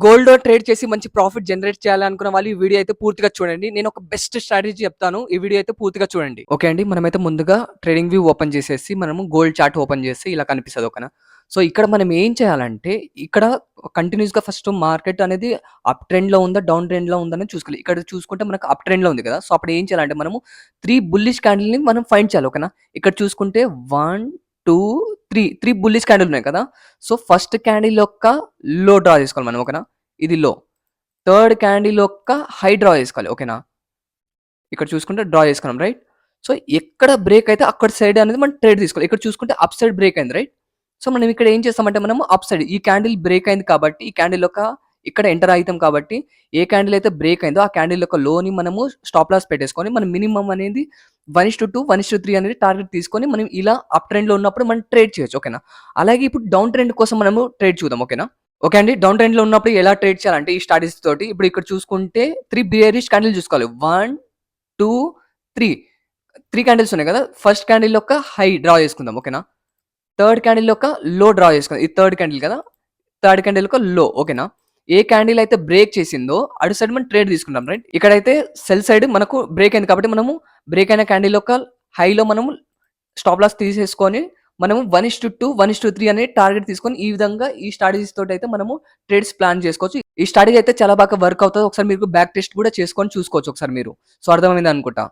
గోల్డ్‌లో ట్రేడ్ చేసి మంచి ప్రాఫిట్ జనరేట్ చేయాలనుకున్న వాళ్ళు ఈ వీడియో అయితే పూర్తిగా చూడండి. నేను ఒక బెస్ట్ స్ట్రాటజీ చెప్తాను. ఈ వీడియో అయితే పూర్తిగా చూడండి. ఓకే అండి. మనమైతే ముందుగా ట్రేడింగ్ వ్యూ ఓపెన్ చేసేసి మనము గోల్డ్ చార్ట్ ఓపెన్ చేస్తే ఇలా కనిపిస్తది ఓకేనా. సో, ఇక్కడ మనం ఏం చేయాలంటే ఇక్కడ కంటిన్యూస్‌గా ఫస్ట్ మార్కెట్ అనేది అప్ ట్రెండ్‌లో ఉందా? డౌన్ ట్రెండ్‌లో ఉందా? అనేది చూసుకోవాలి. ఇక్కడ చూసుకుంటే మనకు అప్ ట్రెండ్‌లో ఉంది కదా! సో, అప్పుడు ఏం చేయాలంటే మనము 3 బుల్లిష్ క్యాండిల్‌ని మనం ఫైండ్ చేయాలి ఓకేనా. ఇక్కడ చూసుకుంటే 1, 2, 3 బుల్లిష్ క్యాండిల్ ఉన్నాయి కదా! సో, ఫస్ట్ క్యాండిల్ యొక్క లో డ్రా చేసుకోవాలి మనం ఓకేనా. ఇది లో. థర్డ్ క్యాండిల్ యొక్క హై డ్రా చేసుకోవాలి ఓకేనా. ఇక్కడ చూసుకుంటే డ్రా చేసుకున్నాం రైట్. సో, ఎక్కడ బ్రేక్ అయితే అక్కడ సైడ్ అనేది మనం ట్రేడ్ తీసుకోవాలి. ఇక్కడ చూసుకుంటే అప్ సైడ్ బ్రేక్ అయింది రైట్. సో, మనం ఇక్కడ ఏం చేస్తామంటే మనము అప్ సైడ్ ఈ క్యాండిల్ బ్రేక్ అయింది కాబట్టి ఈ క్యాండిల్ యొక్క ఇక్కడ ఎంటర్ అయితాం కాబట్టి ఏ క్యాండిల్ అయితే బ్రేక్ అయిందో ఆ క్యాండిల్ యొక్క లోని మనము స్టాప్ లాస్ పెట్టేసుకొని మనం మినిమమ్ అనేది 1:2, 1:3 అనేది టార్గెట్ తీసుకొని మనం ఇలా అప్ ట్రెండ్‌లో ఉన్నప్పుడు మనం ట్రేడ్ చేయొచ్చు ఓకేనా. అలాగే ఇప్పుడు డౌన్ ట్రెండ్ కోసం మనము ట్రేడ్ చూద్దాం ఓకేనా. ఓకే అండి. డౌన్ ట్రెండ్‌లో ఉన్నప్పుడు ఎలా ట్రేడ్ చేయాలంటే ఈ స్ట్రాటజీ తోటి ఇప్పుడు ఇక్కడ చూసుకుంటే 3 బేరిష్ క్యాండిల్ చూసుకోవాలి. 1, 2, 3 క్యాండిల్స్ ఉన్నాయి కదా! ఫస్ట్ క్యాండిల్ యొక్క హై డ్రా చేసుకుందాం ఓకేనా. థర్డ్ క్యాండిల్ యొక్క లో డ్రా చేసుకుందాం. ఇది థర్డ్ క్యాండిల్ కదా! థర్డ్ క్యాండిల్ యొక్క లో ఓకేనా. ఏ క్యాండిల్ అయితే బ్రేక్ చేసిందో అటు సైడ్ మనం ట్రేడ్ తీసుకుంటాం రైట్. ఇక్కడైతే సెల్ సైడ్ మనకు బ్రేక్ అయింది కాబట్టి మనము బ్రేక్ అయిన క్యాండిల్ యొక్క హైలో మనము స్టాప్ లాస్ తీసేసుకొని మనము 1:2, 1:3 అనే టార్గెట్ తీసుకొని ఈ విధంగా ఈ స్ట్రాటజీస్ తోటయితే మనము ట్రేడ్స్ ప్లాన్ చేసుకోవచ్చు. ఈ స్ట్రాటజీ అయితే చాలా బాగా వర్క్ అవుతది. ఒకసారి మీరు బ్యాక్ టెస్ట్ కూడా చేసుకొని చూసుకోవచ్చు ఒకసారి మీరు. సో, అర్థమైంది అనుకుంటా.